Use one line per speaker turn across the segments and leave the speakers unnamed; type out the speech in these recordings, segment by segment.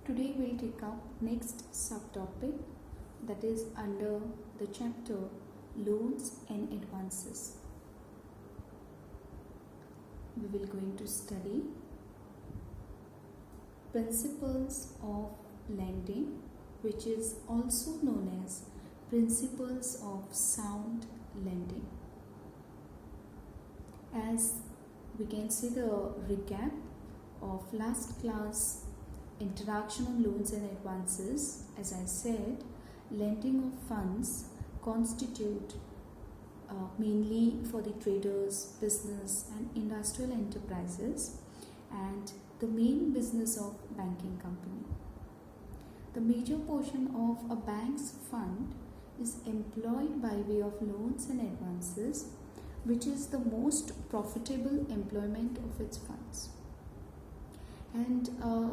Today we'll take up next subtopic, that is under the chapter loans and advances. We will going to study principles of lending, which is also known as principles of sound lending. As we can see the recap of last class introduction on loans and advances, as I said, lending of funds constitute mainly for the traders, business and industrial enterprises, and the main business of banking company. The major portion of a bank's fund is employed by way of loans and advances, which is the most profitable employment of its funds. And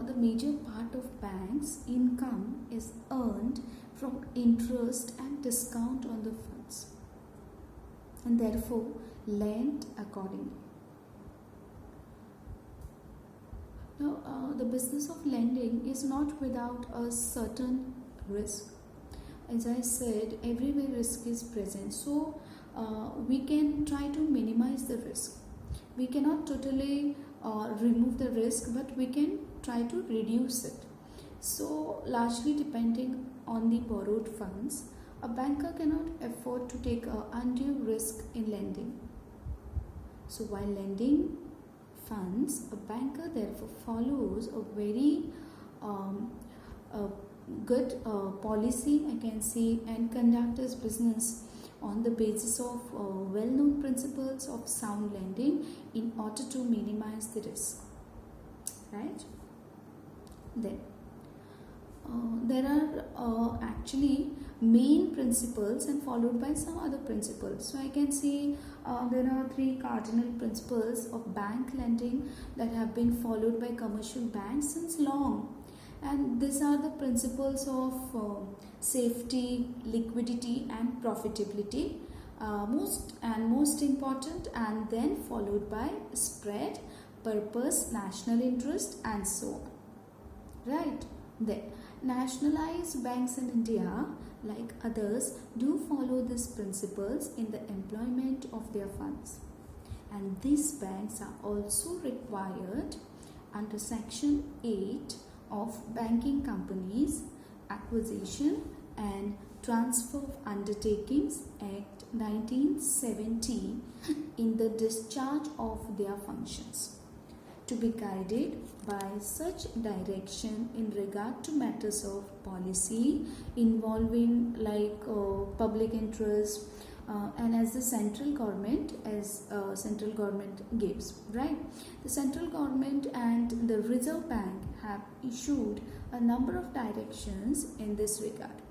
the major part of banks' income is earned from interest and discount on the funds, and therefore lend accordingly. Now, the business of lending is not without a certain risk. As I said, everywhere risk is present, so we can try to minimize the risk. We cannot totally remove the risk, but we can try to reduce it. So largely depending on the borrowed funds, a banker cannot afford to take undue risk in lending. So while lending funds, a banker therefore follows a very good policy, I can say, and conduct his business on the basis of well-known principles of sound lending in order to minimize the risk, right? Then there are actually main principles and followed by some other principles. So I can see there are three cardinal principles of bank lending that have been followed by commercial banks since long. And these are the principles of safety, liquidity and profitability, most important, and then followed by spread, purpose, national interest and so on. Right? Then nationalized banks in India, like others, do follow these principles in the employment of their funds. And these banks are also required under Section 8 of Banking Companies Acquisition and Transfer of Undertakings Act 1970 in the discharge of their functions, to be guided by such direction in regard to matters of policy involving like public interest and as the central government gives, right? The central government and the Reserve Bank have issued a number of directions in this regard,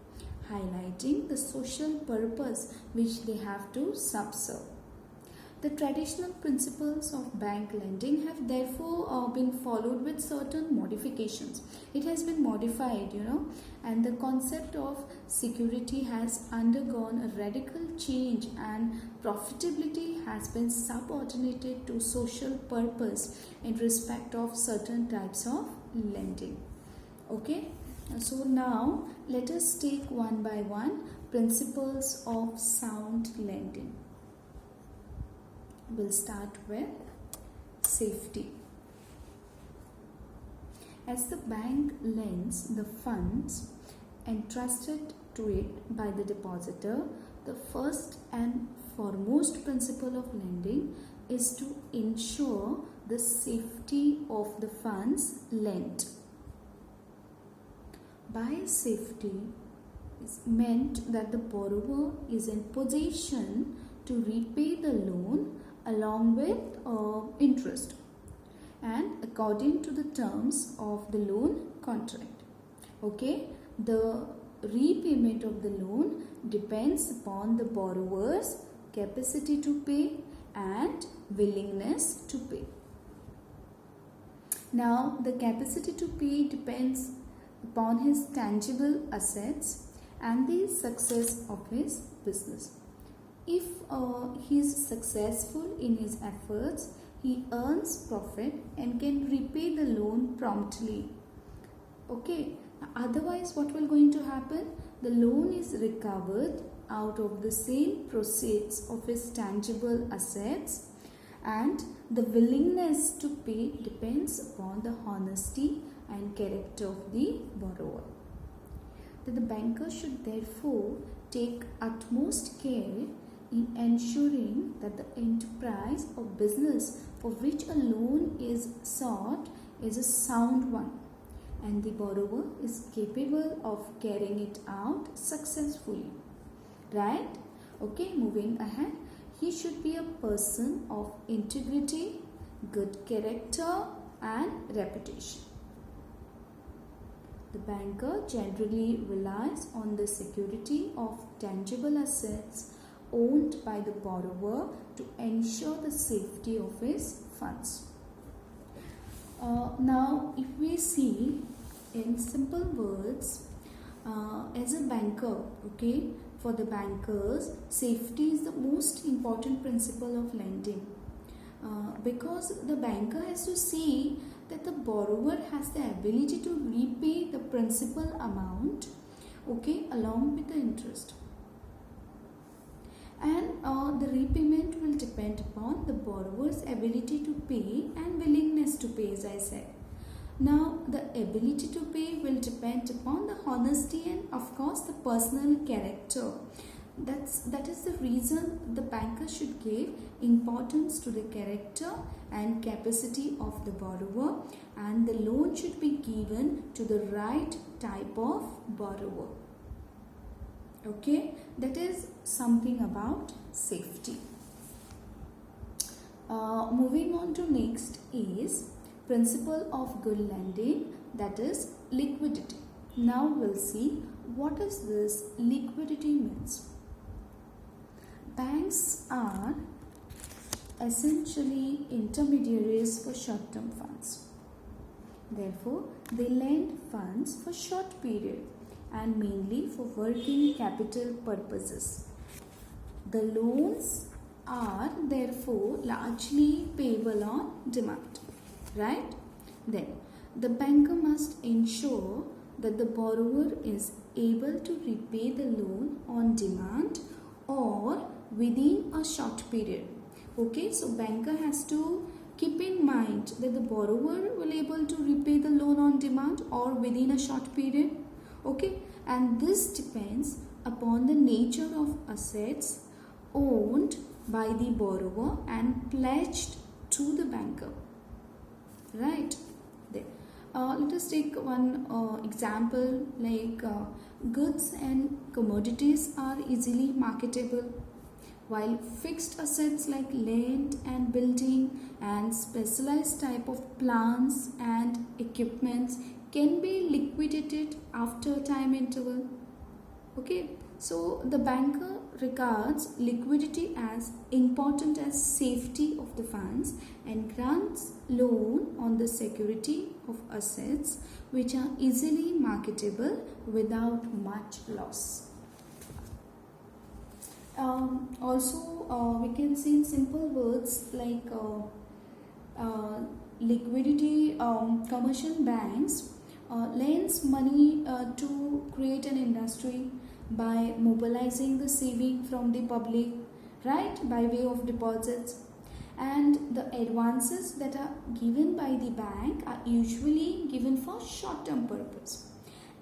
highlighting the social purpose which they have to subserve. The traditional principles of bank lending have therefore been followed with certain modifications. It has been modified, and the concept of security has undergone a radical change, and profitability has been subordinated to social purpose in respect of certain types of lending. Okay, so now let us take one by one principles of sound lending. We'll start with safety. As the bank lends the funds entrusted to it by the depositor, the first and foremost principle of lending is to ensure the safety of the funds lent. By safety is meant that the borrower is in position to repay the loan along with interest and according to the terms of the loan contract. Okay, the repayment of the loan depends upon the borrower's capacity to pay and willingness to pay. Now, the capacity to pay depends upon his tangible assets and the success of his business. If he is successful in his efforts, he earns profit and can repay the loan promptly. Okay, otherwise what will going to happen? The loan is recovered out of the sale proceeds of his tangible assets, and the willingness to pay depends upon the honesty and character of the borrower. That the banker should therefore take utmost care in ensuring that the enterprise or business for which a loan is sought is a sound one, and the borrower is capable of carrying it out successfully. Right? Okay, moving ahead. He should be a person of integrity, good character, and reputation. The banker generally relies on the security of tangible assets owned by the borrower to ensure the safety of his funds. Now, if we see in simple words, as a banker, okay, for the bankers, safety is the most important principle of lending, because the banker has to see that the borrower has the ability to repay the principal amount, okay, along with the interest. And the repayment will depend upon the borrower's ability to pay and willingness to pay, as I said. Now, the ability to pay will depend upon the honesty and, of course, the personal character. That is the reason the banker should give importance to the character and capacity of the borrower, and the loan should be given to the right type of borrower. Okay, that is something about safety. Moving on to next is principle of good lending, that is liquidity. Now we'll see what is this liquidity means. Banks are essentially intermediaries for short-term funds. Therefore, they lend funds for short period and mainly for working capital purposes. The loans are therefore largely payable on demand. Right? Then, the banker must ensure that the borrower is able to repay the loan on demand or within a short period. Okay, so banker has to keep in mind that the borrower will able to repay the loan on demand or within a short period. Okay, and this depends upon the nature of assets owned by the borrower and pledged to the banker. Right? There. Let us take one example, like goods and commodities are easily marketable, while fixed assets like land and building and specialized type of plants and equipments can be liquidated after a time interval. Okay, so the banker regards liquidity as important as safety of the funds and grants loan on the security of assets which are easily marketable without much loss. Also, we can see in simple words like liquidity, commercial banks lends money to create an industry by mobilizing the saving from the public, right, by way of deposits, and the advances that are given by the bank are usually given for short-term purpose,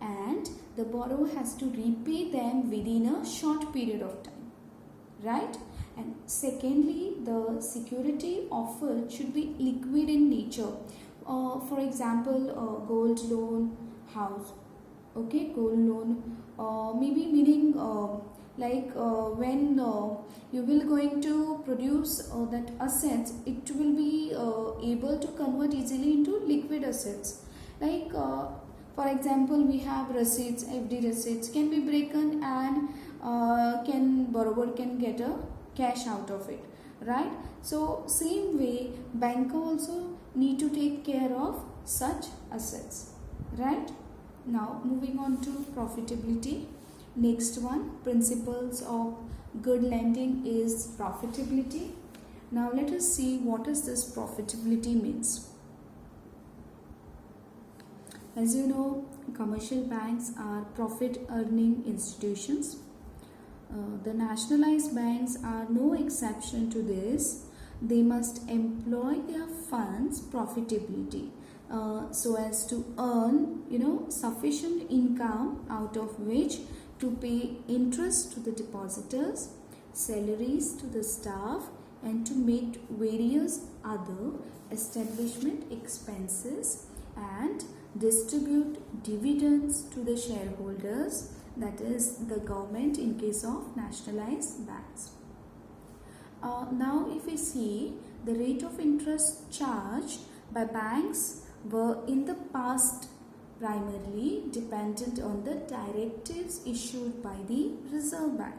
and the borrower has to repay them within a short period of time, right? And secondly, the security offered should be liquid in nature. For example, gold loan, house, okay, gold loan, maybe meaning when you will going to produce that assets, it will be able to convert easily into liquid assets. Like for example, we have receipts, FD receipts can be broken, and borrower can get a cash out of it, right? So same way, banker also need to take care of such assets, right? Now moving on to profitability. Next one, principles of good lending is profitability. Now let us see what is this profitability means. As you know, commercial banks are profit earning institutions. The nationalized banks are no exception to this. They must employ their funds profitability so as to earn sufficient income out of which to pay interest to the depositors, salaries to the staff, and to meet various other establishment expenses and distribute dividends to the shareholders, that is the government in case of nationalized banks. Now if we see, the rate of interest charged by banks were in the past primarily dependent on the directives issued by the Reserve Bank.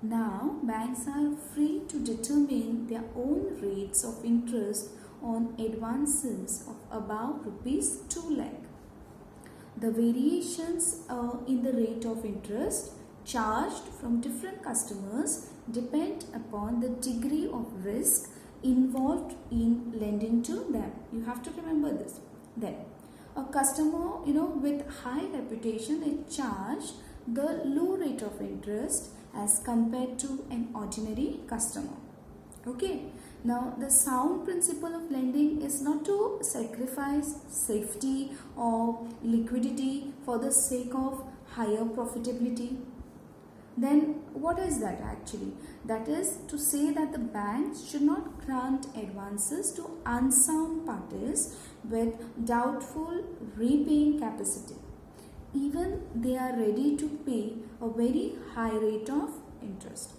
Now banks are free to determine their own rates of interest on advances of above rupees 2 lakh. The variations in the rate of interest charged from different customers depend upon the degree of risk involved in lending to them. You have to remember this. Then a customer with high reputation is charged the low rate of interest as compared to an ordinary customer. Okay. Now the sound principle of lending is not to sacrifice safety or liquidity for the sake of higher profitability. Then what is that actually? That is to say that the banks should not grant advances to unsound parties with doubtful repaying capacity, even they are ready to pay a very high rate of interest.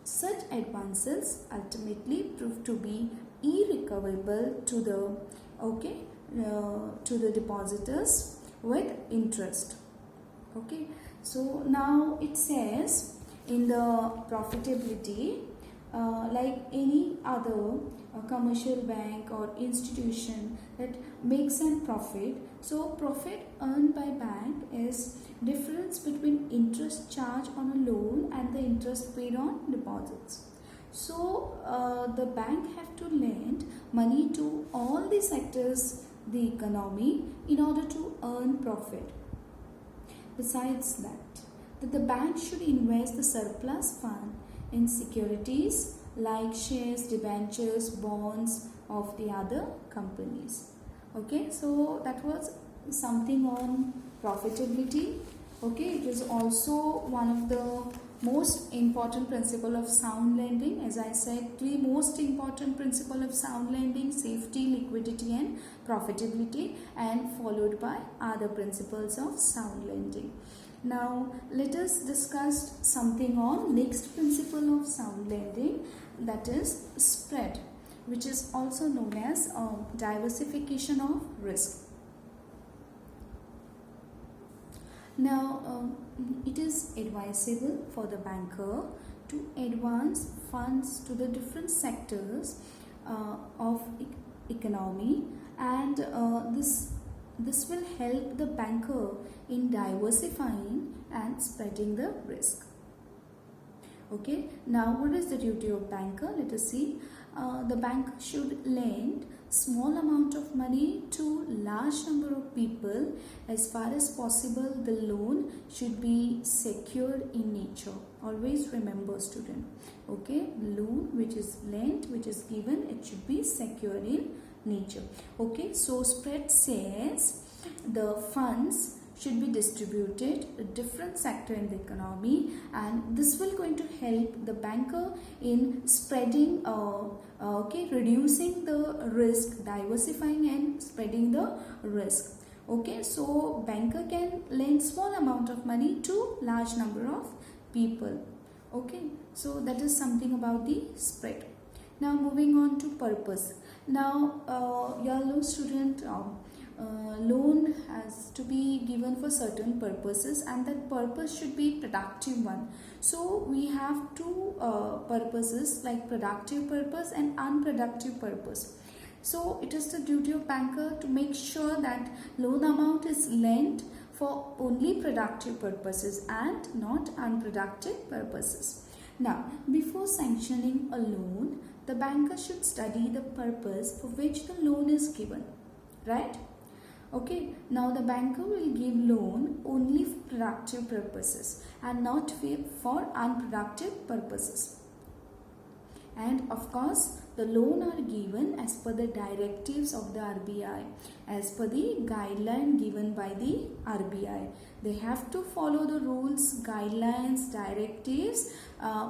Such advances ultimately prove to be irrecoverable to the depositors with interest. Okay, so now it says in the profitability, like any other commercial bank or institution that makes a profit. So profit earned by bank is difference between interest charged on a loan and the interest paid on deposits. So the bank have to lend money to all the sectors the economy in order to earn profit. Besides that the bank should invest the surplus fund in securities like shares, debentures, bonds of the other companies. Okay, so that was something on profitability. Okay, it is also one of the most important principle of sound lending. As I said, three most important principle of sound lending: safety, liquidity and profitability, and followed by other principles of sound lending. Now let us discuss something on next principle of sound lending, that is spread, which is also known as diversification of risk. Now it is advisable for the banker to advance funds to the different sectors of economy, and this will help the banker in diversifying and spreading the risk. Okay, now what is the duty of banker? Let us see. The bank should lend small amount of money to large number of people. As far as possible, the loan should be secured in nature. Always remember, student. Okay, loan which is lent, which is given, it should be secured in nature. Okay, so spread says the funds should be distributed to different sector in the economy, and this will going to help the banker in spreading reducing the risk, diversifying and spreading the risk. Okay, so banker can lend small amount of money to large number of people. Okay, so that is something about the spread. Now moving on to purpose. Now your student, loan has to be given for certain purposes, and that purpose should be productive one. So we have two purposes, like productive purpose and unproductive purpose. So it is the duty of banker to make sure that loan amount is lent for only productive purposes and not unproductive purposes. Now before sanctioning a loan, the banker should study the purpose for which the loan is given, right? Okay, now the banker will give loan only for productive purposes and not for unproductive purposes. And of course, the loan are given as per the directives of the RBI, as per the guideline given by the RBI. They have to follow the rules, guidelines, directives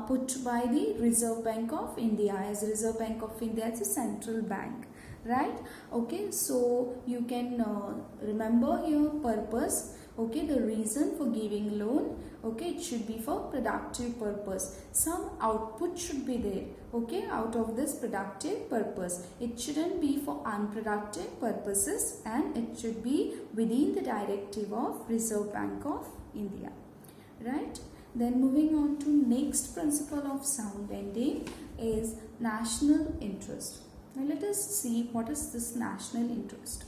put by the Reserve Bank of India, as Reserve Bank of India is a central bank, right? Okay, so you can remember your purpose. Okay, the reason for giving loan, okay, it should be for productive purpose. Some output should be there, okay, out of this productive purpose. It shouldn't be for unproductive purposes, and it should be within the directive of Reserve Bank of India, right? Then moving on to next principle of sound lending is national interest. Now let us see what is this national interest.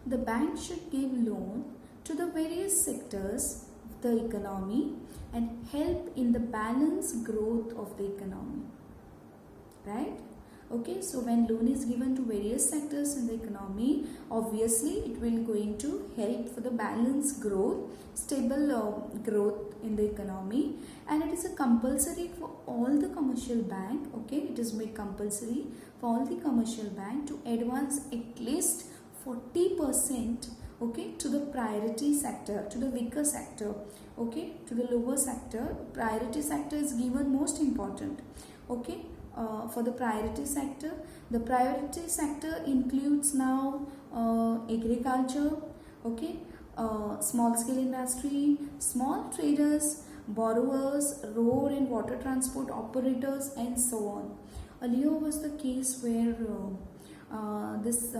The bank should give loan to the various sectors of the economy and help in the balanced growth of the economy, right? Okay, so when loan is given to various sectors in the economy, obviously it will going to help for the balanced growth, stable growth in the economy, and it is a compulsory for all the commercial bank. Okay, it is made compulsory for all the commercial bank to advance at least 40%, okay, to the priority sector, to the weaker sector, okay, to the lower sector. Priority sector is given most important, okay. For the priority sector, the priority sector includes now agriculture, okay, small scale industry, small traders, borrowers, road and water transport operators, and so on. Earlier was the case where this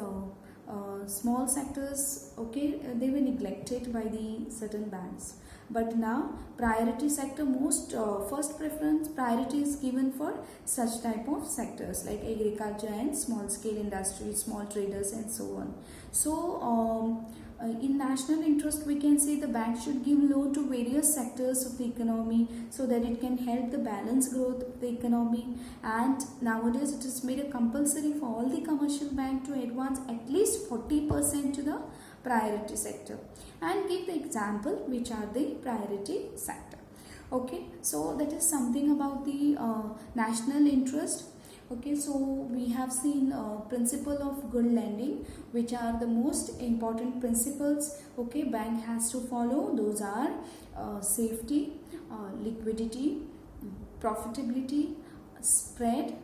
small sectors, okay, they were neglected by the certain banks, but now priority sector, most first preference priority is given for such type of sectors like agriculture and small scale industry, small traders, and so on. So in national interest, we can say the bank should give loan to various sectors of the economy so that it can help the balanced growth of the economy. And nowadays it is made a compulsory for all the commercial bank to advance at least 40% to the priority sector. And give the example which are the priority sector. Okay, so that is something about the national interest. Okay, so we have seen principle of good lending, which are the most important principles, okay, bank has to follow. Those are safety, liquidity, profitability, spread,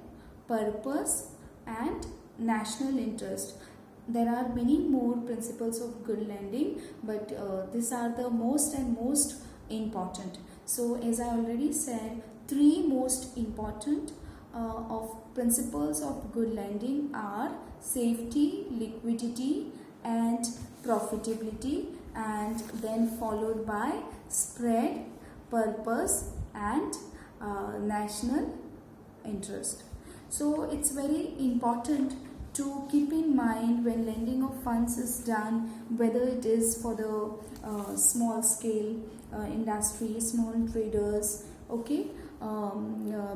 purpose, and national interest. There are many more principles of good lending, but these are the most important. So as I already said, three most important of principles of good lending are safety, liquidity, and profitability, and then followed by spread, purpose, and national interest. So it's very important to keep in mind when lending of funds is done, whether it is for the small scale industry, small traders, okay,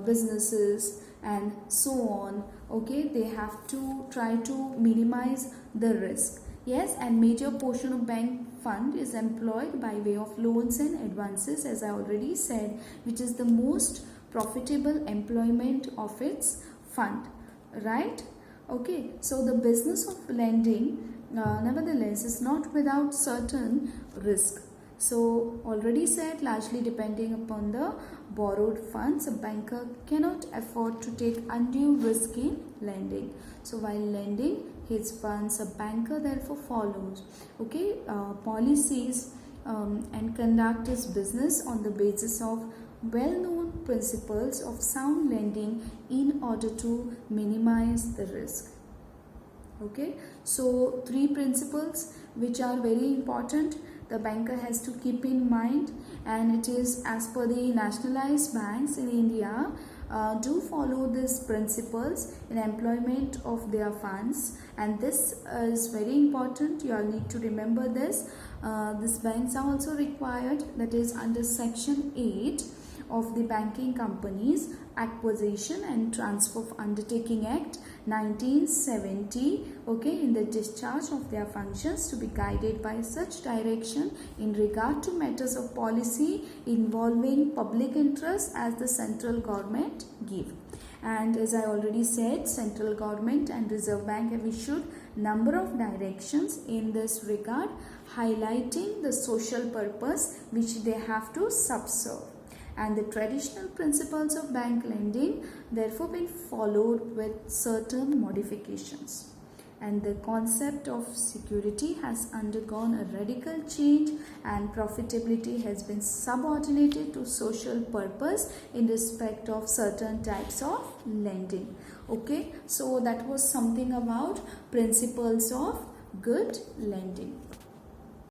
businesses, and so on. Okay, they have to try to minimize the risk. Yes, and major portion of bank fund is employed by way of loans and advances, as I already said, which is the most profitable employment of its fund, right? Okay, so the business of lending nevertheless is not without certain risk. So already said, largely depending upon the borrowed funds, a banker cannot afford to take undue risk in lending. So while lending his funds, a banker therefore follows, okay, policies and conduct his business on the basis of well-known principles of sound lending in order to minimize the risk. Okay, so three principles which are very important the banker has to keep in mind, and it is as per the nationalized banks in India do follow these principles in employment of their funds, and this is very important. You all need to remember this. These banks are also required, that is under section 8 of the Banking Companies Acquisition and Transfer of Undertaking Act 1970, okay, in the discharge of their functions to be guided by such direction in regard to matters of policy involving public interest as the central government give. And as I already said, central government and Reserve Bank have issued number of directions in this regard, highlighting the social purpose which they have to subserve. And the traditional principles of bank lending therefore been followed with certain modifications. And the concept of security has undergone a radical change, and profitability has been subordinated to social purpose in respect of certain types of lending. Okay, so that was something about principles of good lending.